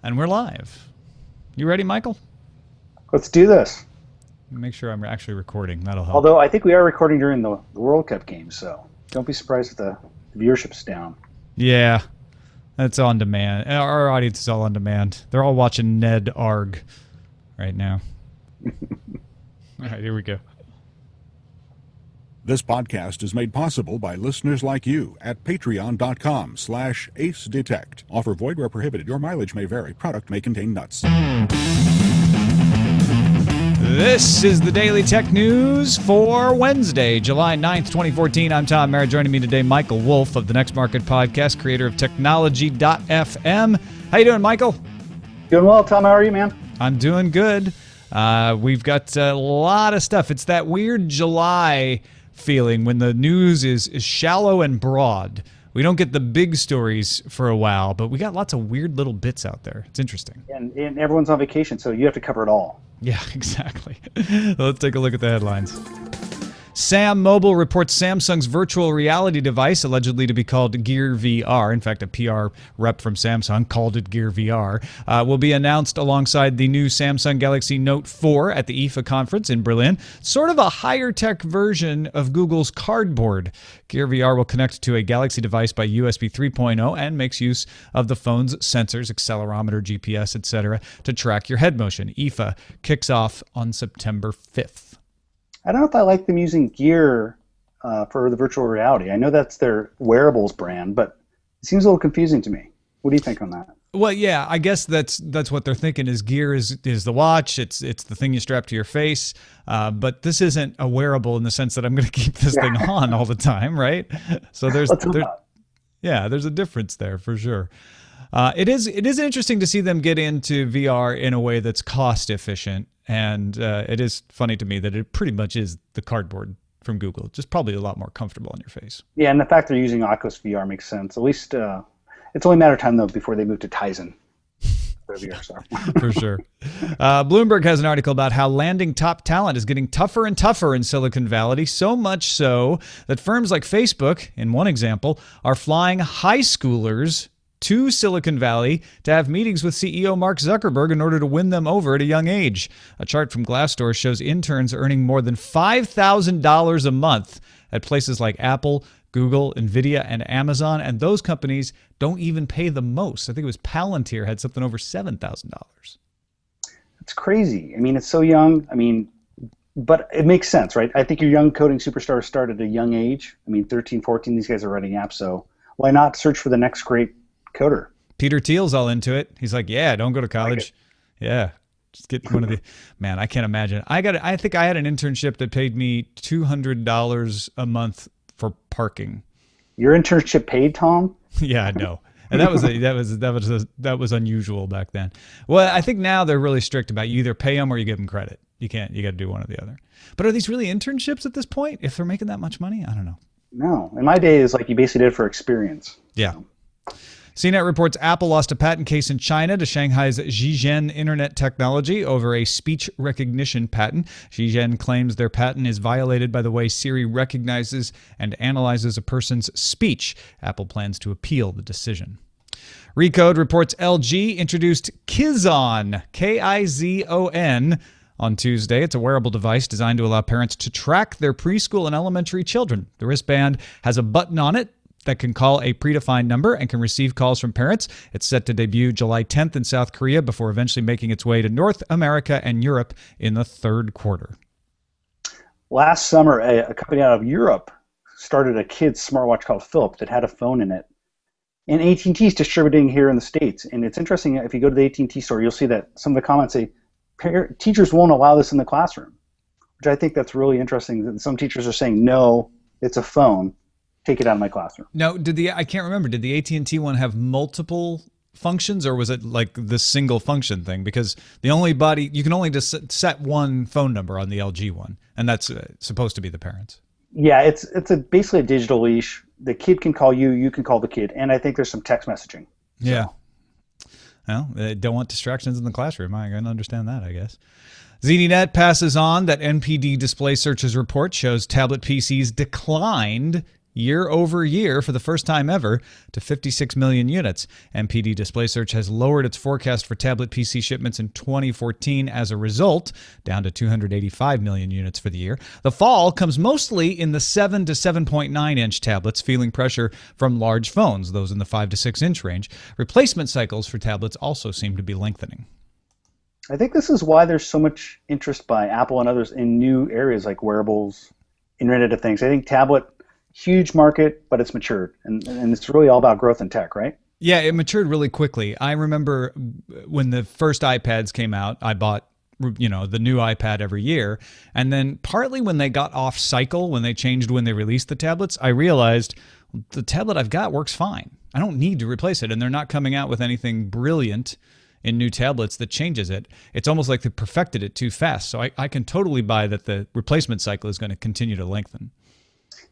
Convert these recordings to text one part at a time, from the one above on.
And we're live. You ready, Michael? Let's do this. Make sure I'm actually recording. That'll help. Although I think we are recording during the World Cup game, so don't be surprised if the viewership's down. Yeah, that's on demand. Our audience is all on demand. They're all watching Ned Arg right now. All right, here we go. This podcast is made possible by listeners like you at patreon.com/acedetect. Offer void where prohibited. Your mileage may vary. Product may contain nuts. This is the Daily Tech News for Wednesday, July 9th, 2014. I'm Tom Merritt. Joining me today, Michael Wolf of the Next Market Podcast, creator of Technology.fm. How you doing, Michael? Doing well, Tom. How are you, man? I'm doing good. We've got a lot of stuff. It's that weird July feeling when the news is shallow and broad. We don't get the big stories for a while, but we got lots of weird little bits out there. It's interesting. And everyone's on vacation, so you have to cover it all. Yeah, exactly. Let's take a look at the headlines. Sam Mobile reports Samsung's virtual reality device, allegedly to be called Gear VR. In fact, a PR rep from Samsung called it Gear VR. Will be announced alongside the new Samsung Galaxy Note 4 at the IFA conference in Berlin. Sort of a higher-tech version of Google's Cardboard. Gear VR will connect to a Galaxy device by USB 3.0 and makes use of the phone's sensors, accelerometer, GPS, etc., to track your head motion. IFA kicks off on September 5th. I don't know if I like them using Gear for the virtual reality. I know that's their wearables brand, but it seems a little confusing to me. What do you think on that? Well, yeah, I guess that's what they're thinking is Gear is the watch. It's the thing you strap to your face. But this isn't a wearable in the sense that I'm going to keep this thing on all the time, right? So there's a difference there for sure. It is interesting to see them get into VR in a way that's cost efficient. And it is funny to me that it pretty much is the Cardboard from Google, just probably a lot more comfortable on your face. Yeah, and the fact they're using Oculus VR makes sense. At least it's only a matter of time, though, before they move to Tizen. For sure. Bloomberg has an article about how landing top talent is getting tougher and tougher in Silicon Valley, so much so that firms like Facebook, in one example, are flying high schoolers to Silicon Valley to have meetings with CEO Mark Zuckerberg in order to win them over at a young age. A chart from Glassdoor shows interns earning more than $5,000 a month at places like Apple, Google, Nvidia, and Amazon, and those companies don't even pay the most. I think it was Palantir had something over $7,000. It's crazy. I mean, it's so young. I mean, but it makes sense, right? I think your young coding superstars start at a young age. I mean, 13, 14, these guys are writing apps, so why not search for the next great coder? Peter Thiel's all into it. He's like, yeah, don't go to college. Yeah, just get one of the. Man, I can't imagine. I think I had an internship that paid me $200 a month for parking. Your internship paid, Tom? Yeah, I know. And that was unusual back then. Well, I think now they're really strict about you either pay them or you give them credit. You got to do one or the other. But are these really internships at this point? If they're making that much money, I don't know. No, in my day, it's like you basically did it for experience. Yeah. So. CNET reports Apple lost a patent case in China to Shanghai's Zhizhen Internet Technology over a speech recognition patent. Zhizhen claims their patent is violated by the way Siri recognizes and analyzes a person's speech. Apple plans to appeal the decision. Recode reports LG introduced Kizon, Kizon, on Tuesday. It's a wearable device designed to allow parents to track their preschool and elementary children. The wristband has a button on it that can call a predefined number and can receive calls from parents. It's set to debut July 10th in South Korea before eventually making its way to North America and Europe in the third quarter. Last summer, a company out of Europe started a kid's smartwatch called Philip that had a phone in it. And AT&T is distributing here in the States. And it's interesting, if you go to the AT&T store, you'll see that some of the comments say, teachers won't allow this in the classroom, which I think that's really interesting. Some teachers are saying, no, it's a phone. Take it out of my classroom. Now, I can't remember, did the AT&T one have multiple functions, or was it like the single function thing? Because you can only just set one phone number on the LG one, and that's supposed to be the parents. Yeah, it's basically a digital leash. The kid can call you, you can call the kid, and I think there's some text messaging. Yeah. Well, they don't want distractions in the classroom. I can understand that, I guess. ZDNet passes on that NPD Display Search's report shows tablet PCs declined year over year for the first time ever to 56 million units. MPD Display Search has lowered its forecast for tablet PC shipments in 2014 as a result, down to 285 million units for the year. The fall comes mostly in the 7 to 7.9 inch tablets, feeling pressure from large phones, those in the 5 to 6 inch range. Replacement cycles for tablets also seem to be lengthening. I think this is why there's so much interest by Apple and others in new areas like wearables, Internet of Things. I think tablet, huge market, but it's matured, and it's really all about growth in tech, right? Yeah, it matured really quickly. I remember when the first iPads came out, I bought the new iPad every year, and then partly when they got off cycle, when they changed when they released the tablets, I realized the tablet I've got works fine. I don't need to replace it, and they're not coming out with anything brilliant in new tablets that changes it. It's almost like they perfected it too fast. So I can totally buy that the replacement cycle is going to continue to lengthen.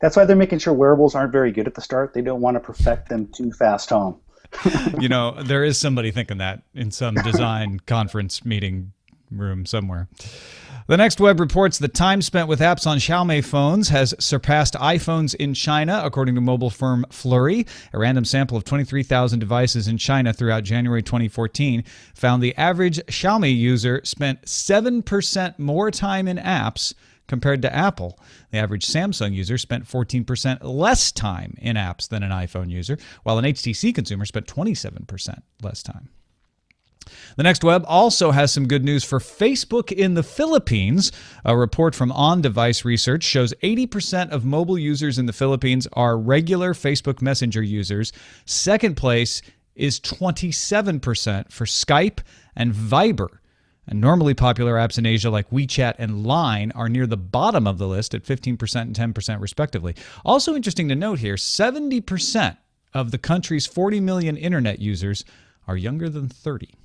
That's why they're making sure wearables aren't very good at the start. They don't want to perfect them too fast home. There is somebody thinking that in some design conference meeting room somewhere. The Next Web reports the time spent with apps on Xiaomi phones has surpassed iPhones in China, according to mobile firm Flurry. A random sample of 23,000 devices in China throughout January 2014 found the average Xiaomi user spent 7% more time in apps compared to Apple. The average Samsung user spent 14% less time in apps than an iPhone user, while an HTC consumer spent 27% less time. The Next Web also has some good news for Facebook in the Philippines. A report from On-Device Research shows 80% of mobile users in the Philippines are regular Facebook Messenger users. Second place is 27% for Skype and Viber. And normally popular apps in Asia like WeChat and Line are near the bottom of the list at 15% and 10% respectively. Also interesting to note here, 70% of the country's 40 million internet users are younger than 30.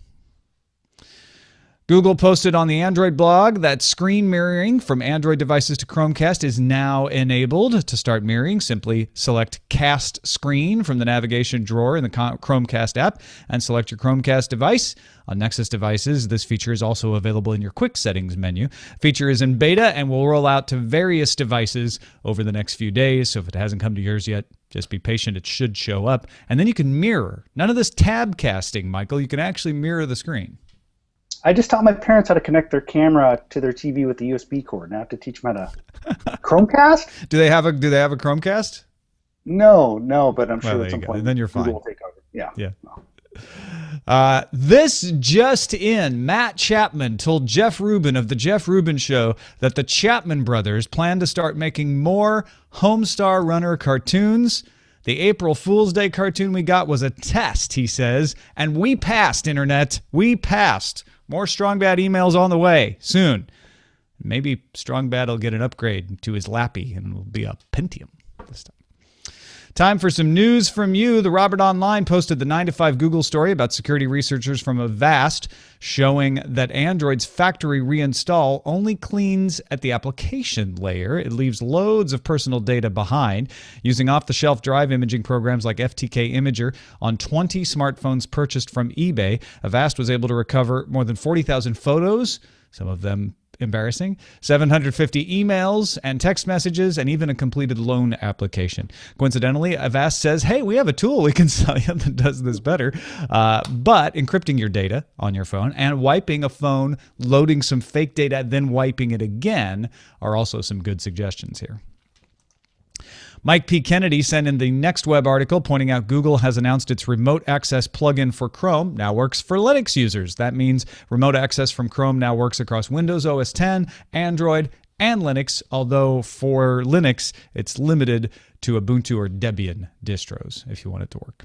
Google posted on the Android blog that screen mirroring from Android devices to Chromecast is now enabled. To start mirroring, simply select Cast Screen from the navigation drawer in the Chromecast app and select your Chromecast device. On Nexus devices, this feature is also available in your Quick Settings menu. The feature is in beta and will roll out to various devices over the next few days, so if it hasn't come to yours yet, just be patient. It should show up. And then you can mirror. None of this tab casting, Michael. You can actually mirror the screen. I just taught my parents how to connect their camera to their TV with the USB cord. Now I have to teach them how to Chromecast. Do they have a Chromecast? No, but I'm sure there at some you go. point And then you're fine. Google will take over. Yeah. This just in, Matt Chapman told Jeff Rubin of the Jeff Rubin Show that the Chapman brothers plan to start making more Homestar Runner cartoons. The April Fool's Day cartoon we got was a test, he says, and we passed, Internet. We passed. More Strong Bad emails on the way soon. Maybe Strong Bad will get an upgrade to his Lappy and it'll be a Pentium this time. Time for some news from you. The Robert Online posted the 9 to 5 Google story about security researchers from Avast showing that Android's factory reinstall only cleans at the application layer. It leaves loads of personal data behind. Using off-the-shelf drive imaging programs like FTK Imager on 20 smartphones purchased from eBay, Avast was able to recover more than 40,000 photos, some of them embarrassing, 750 emails and text messages, and even a completed loan application. Coincidentally, Avast says, hey, we have a tool we can sell you that does this better. But encrypting your data on your phone and wiping a phone, loading some fake data, then wiping it again are also some good suggestions here. Mike P. Kennedy sent in the Next Web article pointing out Google has announced its remote access plugin for Chrome now works for Linux users. That means remote access from Chrome now works across Windows OS X, Android, and Linux, although for Linux, it's limited to Ubuntu or Debian distros if you want it to work.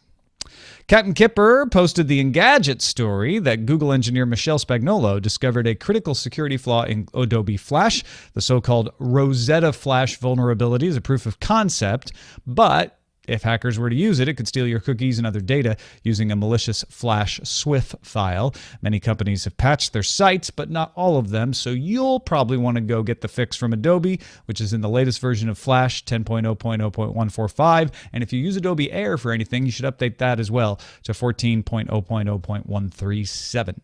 Captain Kipper posted the Engadget story that Google engineer Michelle Spagnolo discovered a critical security flaw in Adobe Flash. The so-called Rosetta Flash vulnerability is a proof of concept, but if hackers were to use it, it could steal your cookies and other data using a malicious Flash SWF file. Many companies have patched their sites, but not all of them, so you'll probably want to go get the fix from Adobe, which is in the latest version of Flash 10.0.0.145. And if you use Adobe Air for anything, you should update that as well to 14.0.0.137.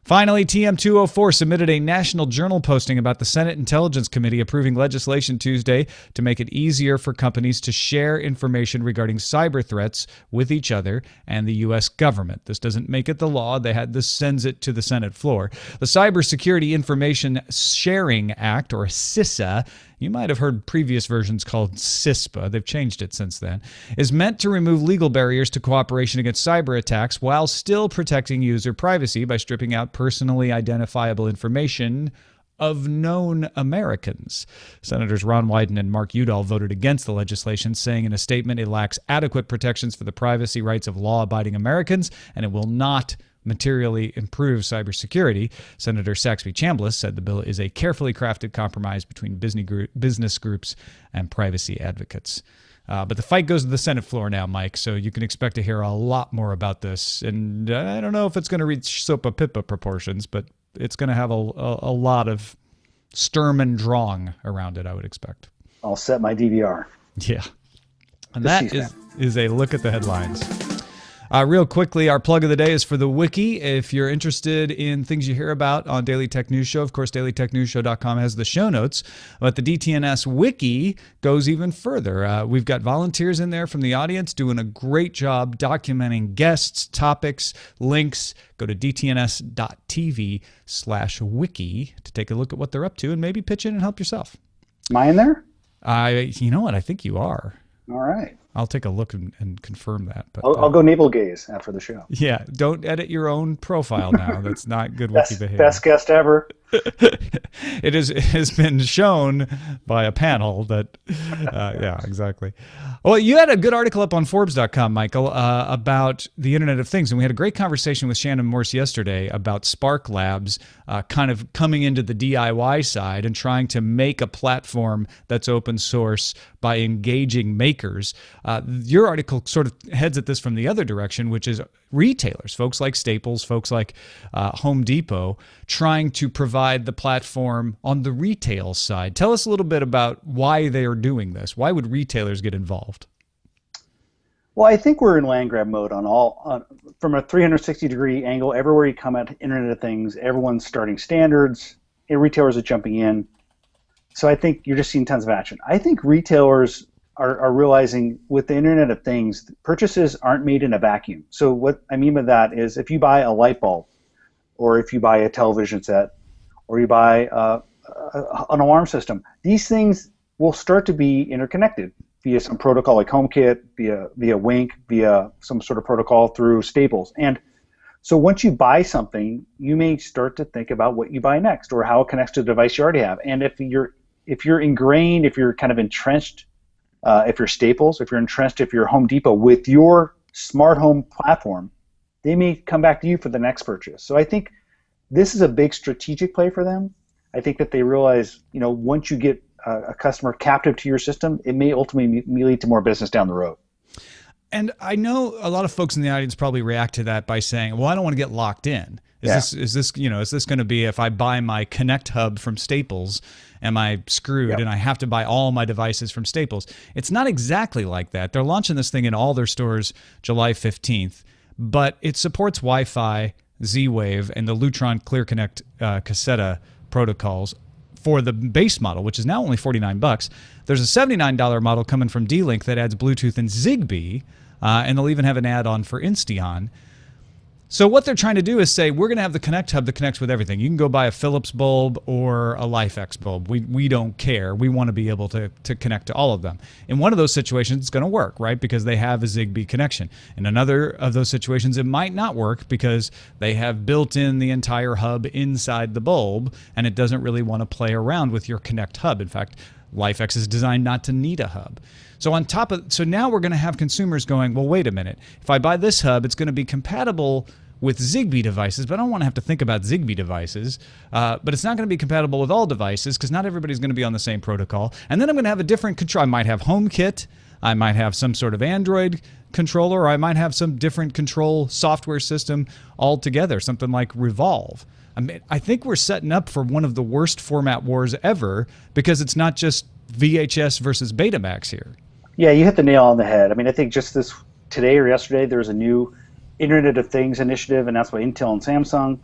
Finally, TM204 submitted a National Journal posting about the Senate Intelligence Committee approving legislation Tuesday to make it easier for companies to share information regarding cyber threats with each other and the U.S. government. This doesn't make it the law. This sends it to the Senate floor. The Cybersecurity Information Sharing Act, or CISA, you might have heard previous versions called CISPA, they've changed it since then, is meant to remove legal barriers to cooperation against cyber attacks while still protecting user privacy by stripping out personally identifiable information of known Americans. Senators Ron Wyden and Mark Udall voted against the legislation, saying in a statement it lacks adequate protections for the privacy rights of law-abiding Americans and it will not materially improve cybersecurity. Senator Saxby Chambliss said the bill is a carefully crafted compromise between business groups and privacy advocates. But the fight goes to the Senate floor now, Mike, so you can expect to hear a lot more about this. And I don't know if it's going to reach SOPA PIPA proportions, but it's going to have a lot of Sturm and Drang around it, I would expect. I'll set my DVR. Yeah. And that is a look at the headlines. Real quickly, our plug of the day is for the Wiki. If you're interested in things you hear about on Daily Tech News Show, of course, dailytechnewsshow.com has the show notes, but the DTNS Wiki goes even further. We've got volunteers in there from the audience doing a great job documenting guests, topics, links. Go to dtns.tv/wiki to take a look at what they're up to and maybe pitch in and help yourself. Am I in there? You know what? I think you are. All right. I'll take a look and confirm that. But I'll go navel gaze after the show. Yeah, don't edit your own profile now. That's not good wiki behavior. Best guest ever. It has been shown by a panel that, yeah, exactly. Well, you had a good article up on Forbes.com, Michael, about the Internet of Things, and we had a great conversation with Shannon Morse yesterday about Spark Labs kind of coming into the DIY side and trying to make a platform that's open source by engaging makers. Your article sort of heads at this from the other direction, which is retailers, folks like Staples, folks like Home Depot, trying to provide the platform on the retail side. Tell us a little bit about why they are doing this. Why would retailers get involved? Well, I think we're in land grab mode from a 360-degree angle. Everywhere you come at Internet of Things, everyone's starting standards, and retailers are jumping in. So I think you're just seeing tons of action. I think retailers are realizing with the Internet of Things, purchases aren't made in a vacuum. So what I mean by that is if you buy a light bulb, or if you buy a television set, or you buy an alarm system, these things will start to be interconnected via some protocol like HomeKit, via Wink, via some sort of protocol through Staples. And so once you buy something, you may start to think about what you buy next or how it connects to the device you already have. And if you're ingrained, if you're kind of entrenched, if you're Staples, if you're entrenched, if you're Home Depot with your smart home platform, they may come back to you for the next purchase. So I think this is a big strategic play for them. I think that they realize, once you get a customer captive to your system, it may ultimately lead to more business down the road. And I know a lot of folks in the audience probably react to that by saying, well, I don't want to get locked in. Is this going to be if I buy my Connect Hub from Staples, am I screwed and I have to buy all my devices from Staples? It's not exactly like that. They're launching this thing in all their stores July 15th, but it supports Wi-Fi, Z-Wave, and the Lutron ClearConnect Cassetta protocols for the base model, which is now only $49. There's a $79 model coming from D-Link that adds Bluetooth and Zigbee, and they'll even have an add-on for Insteon. So what they're trying to do is say, we're going to have the Connect Hub that connects with everything. You can go buy a Philips bulb or a LifeX bulb. We don't care. We want to be able to connect to all of them. In one of those situations, it's going to work, right? Because they have a Zigbee connection. In another of those situations, it might not work because they have built in the entire hub inside the bulb, and it doesn't really want to play around with your Connect Hub. In fact, LifeX is designed not to need a hub. So now we're going to have consumers going, well, wait a minute. If I buy this hub, it's going to be compatible with Zigbee devices, but I don't want to have to think about Zigbee devices. But it's not going to be compatible with all devices because not everybody's going to be on the same protocol. And then I'm going to have a different control. I might have HomeKit. I might have some sort of Android controller, or I might have some different control software system altogether, something like Revolve. I think we're setting up for one of the worst format wars ever because it's not just VHS versus Betamax here. Yeah, you hit the nail on the head. I think just today or yesterday, there was a new Internet of Things initiative announced by Intel and Samsung.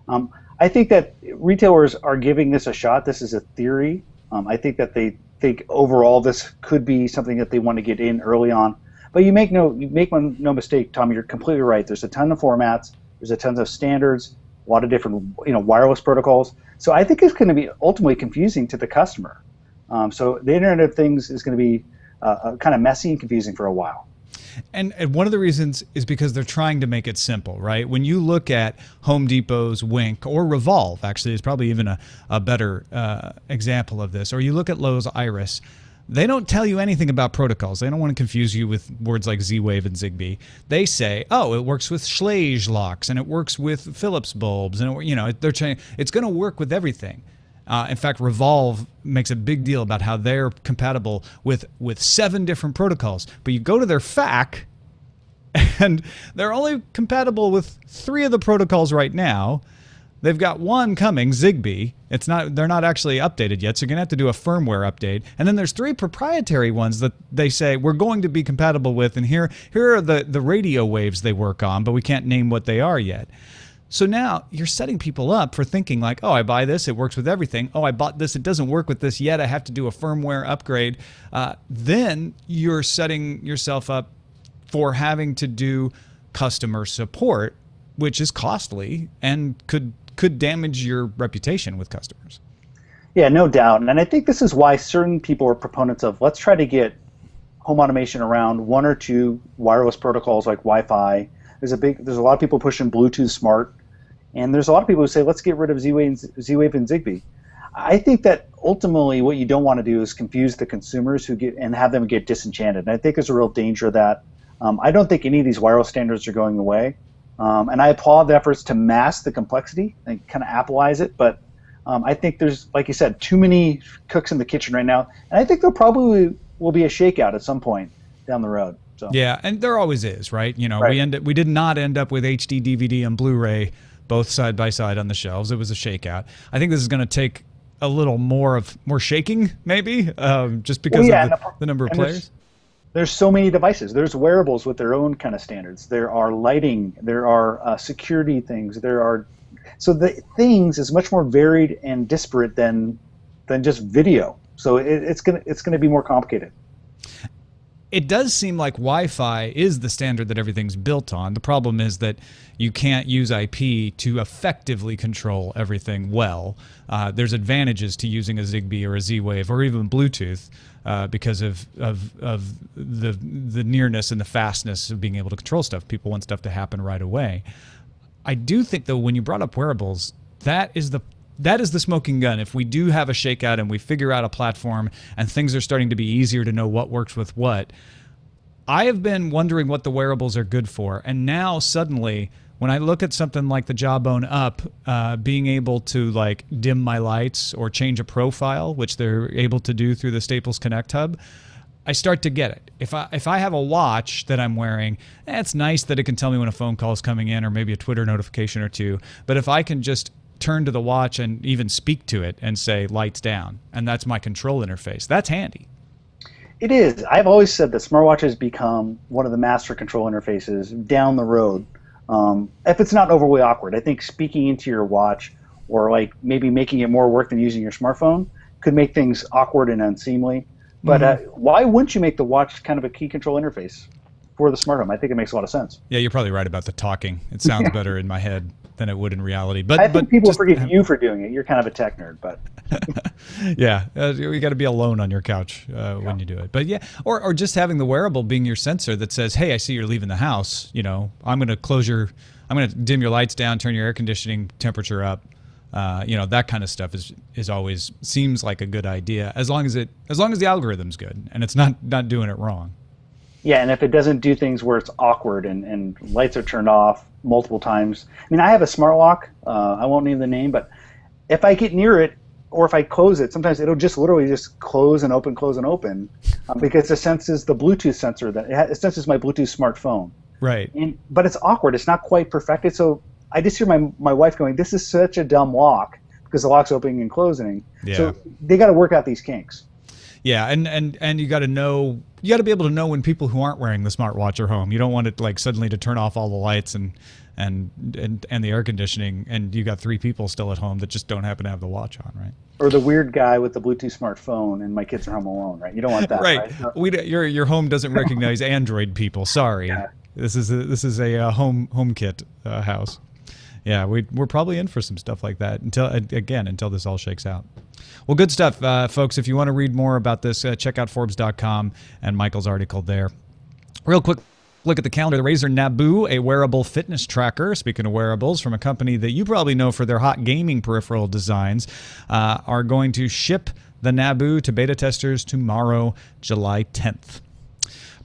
I think that retailers are giving this a shot. This is a theory. I think that they think overall this could be something that they want to get in early on. But you make no mistake, Tom. You're completely right. There's a ton of formats. There's a ton of standards. A lot of different wireless protocols. So I think it's going to be ultimately confusing to the customer. So the Internet of Things is going to be kind of messy and confusing for a while. And one of the reasons is because they're trying to make it simple, right? When you look at Home Depot's Wink, or Revolve, actually, is probably even a better example of this, or you look at Lowe's Iris, they don't tell you anything about protocols. They don't want to confuse you with words like Z-Wave and Zigbee. They say, oh, it works with Schlage locks, and it works with Philips bulbs, and they're saying it's going to work with everything. In fact, Revolve makes a big deal about how they're compatible with 7 different protocols. But you go to their FAQ, and they're only compatible with 3 of the protocols right now. They've got 1 coming, Zigbee. They're not actually updated yet, so you're going to have to do a firmware update. And then there's 3 proprietary ones that they say we're going to be compatible with, and here are the radio waves they work on, but we can't name what they are yet. So now you're setting people up for thinking like, oh, I buy this, it works with everything. Oh, I bought this, it doesn't work with this yet. I have to do a firmware upgrade. Then you're setting yourself up for having to do customer support, which is costly and could damage your reputation with customers. Yeah, no doubt. And I think this is why certain people are proponents of let's try to get home automation around 1 or 2 wireless protocols like Wi-Fi. There's a lot of people pushing Bluetooth Smart. And there's a lot of people who say, let's get rid of Z-Wave and Zigbee. I think that ultimately what you don't want to do is confuse the consumers and have them get disenchanted. And I think there's a real danger of that. I don't think any of these wireless standards are going away. And I applaud the efforts to mask the complexity and kind of Appleize it. But I think there's, like you said, too many cooks in the kitchen right now. And I think there probably will be a shakeout at some point down the road. So. Yeah, and there always is, right? Right. We did not end up with HD, DVD, and Blu-ray both side by side on the shelves. It was a shakeout. I think this is going to take a little more shaking, maybe, just because of the number of players. There's so many devices. There's wearables with their own kind of standards. There are lighting. There are security things. So the things is much more varied and disparate than just video. So it's gonna be more complicated. It does seem like Wi-Fi is the standard that everything's built on. The problem is that you can't use IP to effectively control everything well. There's advantages to using a Zigbee or a Z-Wave or even Bluetooth because of the nearness and the fastness of being able to control stuff. People want stuff to happen right away. I do think, though, when you brought up wearables, that is the smoking gun. If we do have a shakeout and we figure out a platform and things are starting to be easier to know what works with what, I have been wondering what the wearables are good for. And now suddenly, when I look at something like the Jawbone Up, being able to like dim my lights or change a profile, which they're able to do through the Staples Connect hub, I start to get it. If I have a watch that I'm wearing, it's nice that it can tell me when a phone call is coming in or maybe a Twitter notification or 2. But if I can just turn to the watch and even speak to it and say lights down, and that's my control interface, that's handy. It is. I've always said that smartwatches become one of the master control interfaces down the road. If it's not overly awkward. I think speaking into your watch or like maybe making it more work than using your smartphone could make things awkward and unseemly. But why wouldn't you make the watch kind of a key control interface for the smart home? I think it makes a lot of sense. Yeah, you're probably right about the talking. It sounds better in my head than it would in reality. But I think people forgive you for doing it. You're kind of a tech nerd, but yeah, you got to be alone on your couch when you do it. But yeah, or just having the wearable being your sensor that says, "Hey, I see you're leaving the house. I'm going to dim your lights down, turn your air conditioning temperature up." That kind of stuff is always seems like a good idea as long as the algorithm's good and it's not doing it wrong. Yeah, and if it doesn't do things where it's awkward and lights are turned off multiple times. I mean, I have a smart lock. I won't name the name, but if I get near it or if I close it, sometimes it'll just literally just close and open because it senses the Bluetooth sensor it senses my Bluetooth smartphone. Right. But it's awkward. It's not quite perfected. So I just hear my wife going, "This is such a dumb lock," because the lock's opening and closing. Yeah. So they got to work out these kinks. Yeah, and you got to know, you got to be able to know when people who aren't wearing the smartwatch are home. You don't want it like suddenly to turn off all the lights and the air conditioning, and you got 3 people still at home that just don't happen to have the watch on, right? Or the weird guy with the Bluetooth smartphone, and my kids are home alone, right? You don't want that, right? Your home doesn't recognize Android people. Sorry, Yeah. This is a HomeKit house. Yeah, we're probably in for some stuff like that until this all shakes out. Well, good stuff, folks. If you want to read more about this, check out Forbes.com and Michael's article there. Real quick look at the calendar. The Razer Naboo, a wearable fitness tracker, speaking of wearables, from a company that you probably know for their hot gaming peripheral designs, are going to ship the Naboo to beta testers tomorrow, July 10th.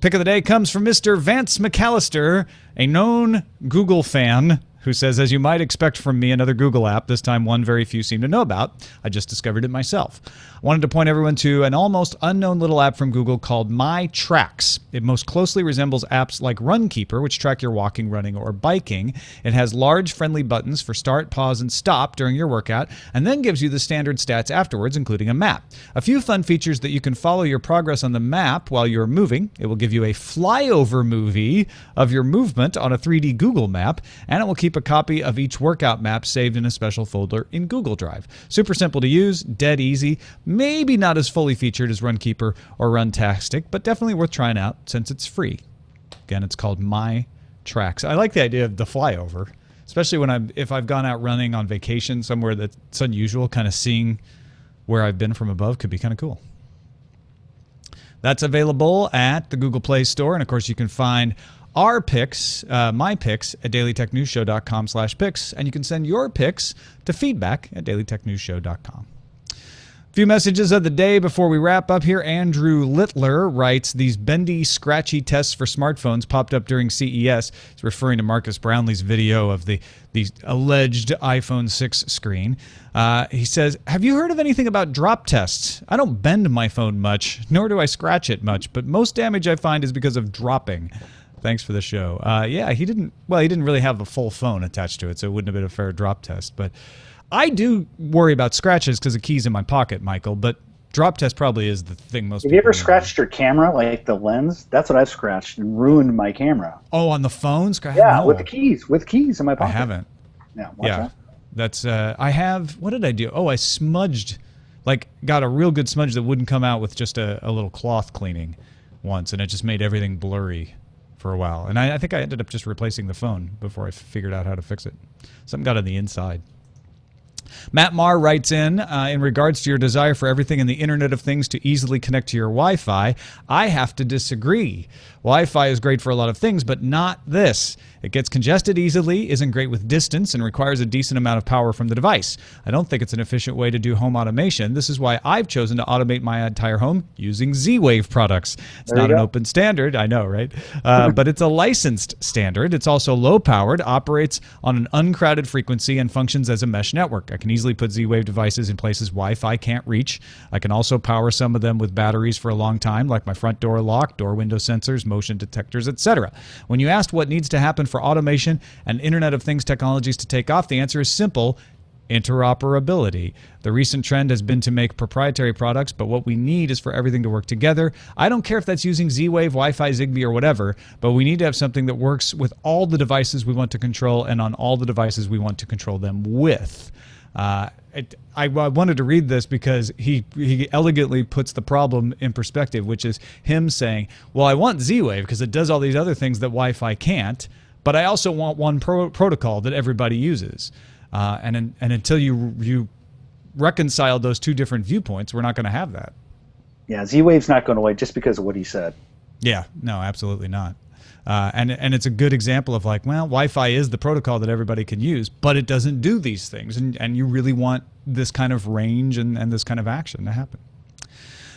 Pick of the day comes from Mr. Vance McAllister, a known Google fan, who says, as you might expect from me, another Google app, this time one very few seem to know about. I just discovered it myself. I wanted to point everyone to an almost unknown little app from Google called My Tracks. It most closely resembles apps like Runkeeper, which track your walking, running, or biking. It has large, friendly buttons for start, pause, and stop during your workout, and then gives you the standard stats afterwards, including a map. A few fun features that you can follow your progress on the map while you're moving. It will give you a flyover movie of your movement on a 3D Google map, and it will keep a copy of each workout map saved in a special folder in Google Drive. Super simple to use, dead easy, maybe not as fully featured as Runkeeper or Runtastic, but definitely worth trying out since it's free. Again, it's called My Tracks. I like the idea of the flyover, especially if I've gone out running on vacation somewhere that's unusual, kind of seeing where I've been from above could be kind of cool. That's available at the Google Play Store, and of course you can find our picks, my picks, at dailytechnewsshow.com/picks, and you can send your picks to feedback@dailytechnewsshow.com. A few messages of the day before we wrap up here. Andrew Littler writes, these bendy, scratchy tests for smartphones popped up during CES. He's referring to Marcus Brownlee's video of the alleged iPhone 6 screen. He says, have you heard of anything about drop tests? I don't bend my phone much, nor do I scratch it much, but most damage I find is because of dropping. Thanks for the show. Yeah, he didn't really have a full phone attached to it, so it wouldn't have been a fair drop test. But I do worry about scratches because the key's in my pocket, Michael. But drop test probably is the thing most people Have you ever do. scratched your camera, like the lens? That's what I've scratched and ruined my camera. Oh, on the phone? Yeah, no. with the keys in my pocket. I haven't. Yeah, watch that. That's I have. What did I do? Oh, I smudged, got a real good smudge that wouldn't come out with just a little cloth cleaning once, and it just made everything blurry for a while. And I think I ended up just replacing the phone before I figured out how to fix it. Something got on the inside. Matt Marr writes in regards to your desire for everything in the Internet of Things to easily connect to your Wi-Fi, I have to disagree. Wi-Fi is great for a lot of things, but not this. It gets congested easily, isn't great with distance, and requires a decent amount of power from the device. I don't think it's an efficient way to do home automation. This is why I've chosen to automate my entire home using Z-Wave products. It's not an open standard, I know, right? But it's a licensed standard. It's also low-powered, operates on an uncrowded frequency, and functions as a mesh network. I can easily put Z-Wave devices in places Wi-Fi can't reach. I can also power some of them with batteries for a long time, like my front door lock, door window sensors, motion detectors, etc. When you asked what needs to happen for automation and Internet of Things technologies to take off, the answer is simple: interoperability. The recent trend has been to make proprietary products, but what we need is for everything to work together. I don't care if that's using Z-Wave, Wi-Fi, Zigbee, or whatever, but we need to have something that works with all the devices we want to control and on all the devices we want to control them with. I wanted to read this because he elegantly puts the problem in perspective, which is him saying, well, I want Z-Wave because it does all these other things that Wi-Fi can't, but I also want one protocol that everybody uses. And until you reconcile those two different viewpoints, we're not going to have that. Yeah, Z-Wave's not going away just because of what he said. Yeah, no, absolutely not. And it's a good example of Wi-Fi is the protocol that everybody can use, but it doesn't do these things. And you really want this kind of range and this kind of action to happen.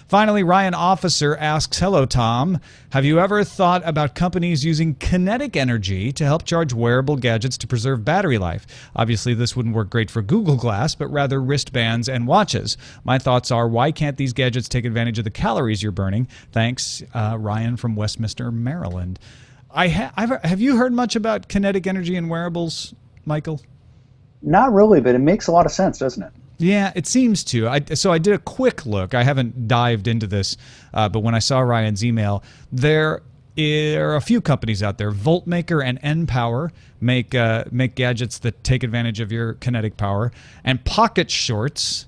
Finally, Ryan Officer asks, hello, Tom. Have you ever thought about companies using kinetic energy to help charge wearable gadgets to preserve battery life? Obviously, this wouldn't work great for Google Glass, but rather wristbands and watches. My thoughts are, why can't these gadgets take advantage of the calories you're burning? Thanks, Ryan from Westminster, Maryland. Have you heard much about kinetic energy in wearables, Michael? Not really, but it makes a lot of sense, doesn't it? Yeah, it seems to. So I did a quick look. I haven't dived into this, but when I saw Ryan's email, there are a few companies out there. Voltmaker and nPower make gadgets that take advantage of your kinetic power, and Pocket Shorts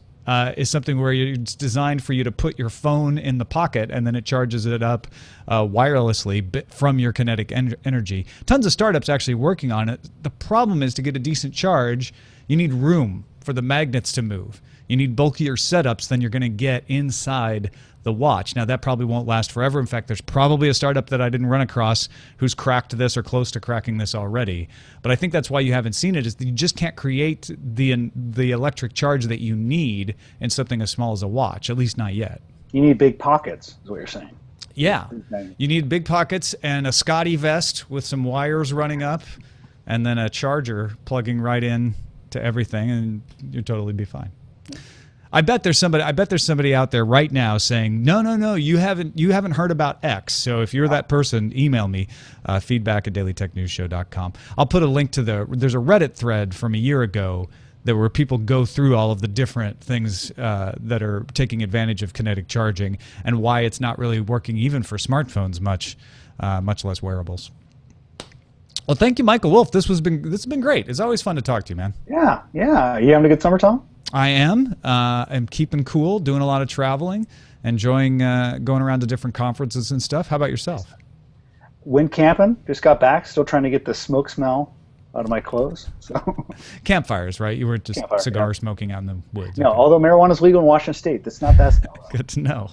is something where it's designed for you to put your phone in the pocket and then it charges it up wirelessly from your kinetic energy. Tons of startups actually working on it. The problem is, to get a decent charge, you need room for the magnets to move. You need bulkier setups than you're going to get inside the watch. Now, that probably won't last forever. In fact, there's probably a startup that I didn't run across who's cracked this or close to cracking this already. But I think that's why you haven't seen it, is that you just can't create the electric charge that you need in something as small as a watch, at least not yet. You need big pockets, is what you're saying. Yeah. You need big pockets and a Scotty vest with some wires running up and then a charger plugging right in to everything, and you'd totally be fine. I bet there's somebody out there right now saying, no, you haven't heard about X. So if you're that person, email me, feedback@dailytechnewsshow.com. I'll put a link to there's a Reddit thread from a year ago where people go through all of the different things that are taking advantage of kinetic charging and why it's not really working even for smartphones, much less wearables. Well, thank you, Michael Wolf. This has been great. It's always fun to talk to you, man. Yeah. You having a good summer, Tom? I am. I'm keeping cool, doing a lot of traveling, enjoying going around to different conferences and stuff. How about yourself? Went camping. Just got back. Still trying to get the smoke smell out of my clothes. So campfires, right? You weren't just cigar smoking out in the woods. No, okay. Although marijuana is legal in Washington State, that's not that smell. Good to know.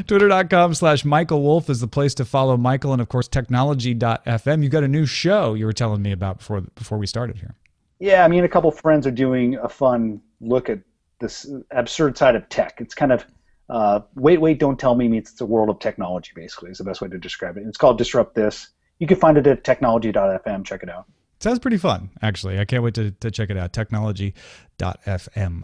Twitter.com/Michael Wolf is the place to follow Michael, and of course technology.fm. You got a new show you were telling me about before we started here. Yeah, me and a couple friends are doing a fun look at this absurd side of tech. It's kind of wait, don't tell me meets the world of technology, basically, is the best way to describe it. And it's called Disrupt This. You can find it at technology.fm. Check it out. Sounds pretty fun, actually. I can't wait to check it out. Technology.fm.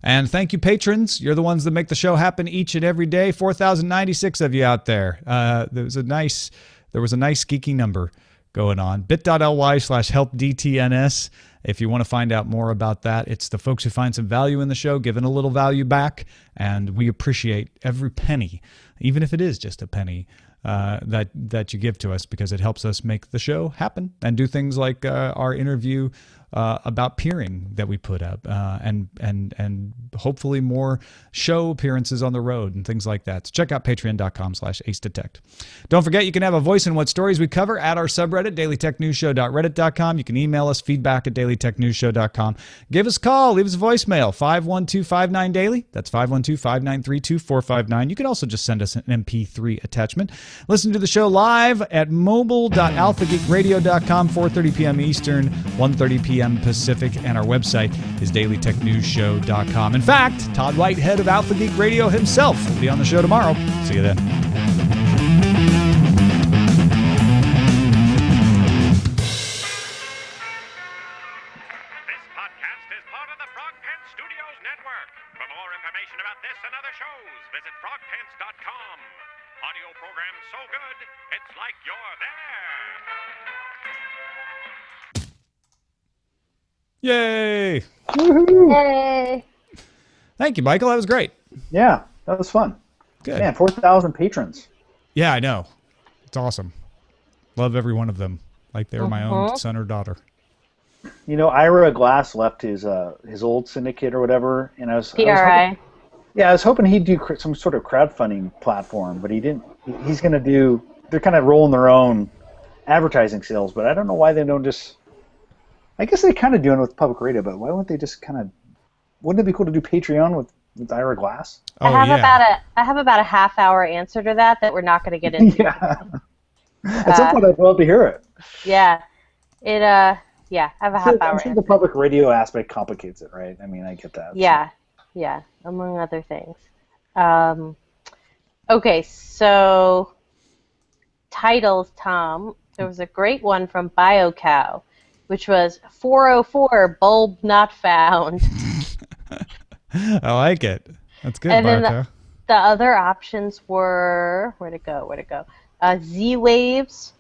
And thank you, patrons. You're the ones that make the show happen each and every day. 4,096 of you out there. There was a nice geeky number going on. bit.ly/helpdtns. If you want to find out more about that, it's the folks who find some value in the show, giving a little value back, and we appreciate every penny, even if it is just a penny, that you give to us, because it helps us make the show happen and do things like our interview about peering that we put up, and hopefully more show appearances on the road and things like that. So check out patreon.com/acedetect. Don't forget, you can have a voice in what stories we cover at our subreddit, dailytechnewsshow.reddit.com. You can email us, feedback@dailytechnewsshow.com. Give us a call, leave us a voicemail, 512-59-DAILY. That's 512-593-2459. You can also just send us an MP3 attachment. Listen to the show live at mobile.alphageekradio.com, 4:30 p.m. Eastern, 1:30 p.m. Pacific, and our website is dailytechnewsshow.com. In fact, Todd Whitehead of Alpha Geek Radio himself will be on the show tomorrow. See you then. This podcast is part of the Frog Pants Studios Network. For more information about this and other shows, visit frogpants.com. Audio program so good, it's like you're there. Yay! Woohoo! Yay! Thank you, Michael. That was great. Yeah, that was fun. Good. Man, 4,000 patrons. Yeah, I know. It's awesome. Love every one of them, like they were my own son or daughter. You know, Ira Glass left his old syndicate or whatever, and I was PRI. I was hoping he'd do some sort of crowdfunding platform, but he didn't. He's going to do. They're kind of rolling their own advertising sales, but I don't know why they don't just. I guess they kind of doing it with public radio, but why wouldn't they just kind of? Wouldn't it be cool to do Patreon with Ira Glass? Oh, I have about a half-hour answer to that we're not going to get into. Yeah. At some point, I'd love to hear it. Yeah. I have a half-hour. I'm sure the public radio aspect complicates it, right? I mean, I get that. Yeah, among other things. Okay, so titles, Tom. There was a great one from BioCow, which was 404 bulb not found. I like it. That's good, And then BioCow. the other options were where'd it go? Z waves,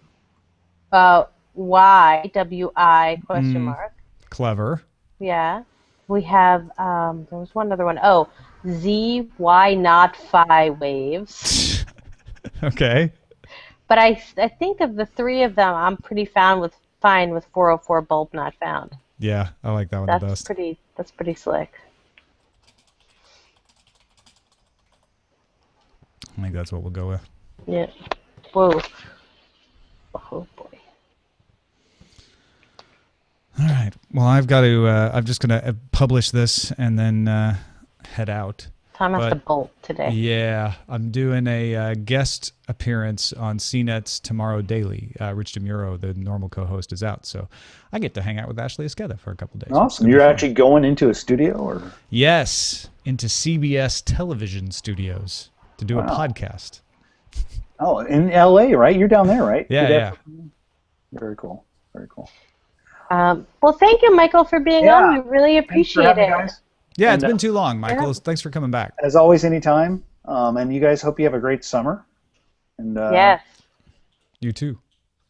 YWI question mark. Clever. Yeah. We have, there was one other one. Oh, ZY not phi waves. Okay. But I think of the three of them, I'm pretty fine with 404 bulb not found. Yeah, I like that one the best. That's pretty slick. I think that's what we'll go with. Yeah. Whoa. Oh boy. All right. Well, I've got to. I'm just gonna publish this and then head out. Tom has to bolt today. Yeah, I'm doing a guest appearance on CNET's Tomorrow Daily. Rich DeMuro, the normal co-host, is out, so I get to hang out with Ashley Esqueda for a couple days. Awesome. You're actually going into a studio, or? Yes, into CBS television studios to do a podcast. Oh, in LA, right? You're down there, right? Yeah. Very cool. Very cool. Well, thank you, Michael, for being on. We really appreciate it. Guys. Yeah, And, it's been too long, Michael. Thanks for coming back. As always, anytime. And you guys, hope you have a great summer. And yes. You too.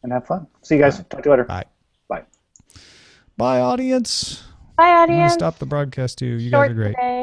And have fun. See you guys. Talk to you later. Bye. Bye. Bye, audience. Bye, I'm audience. gonna stop the broadcast too. You Short guys are great. today.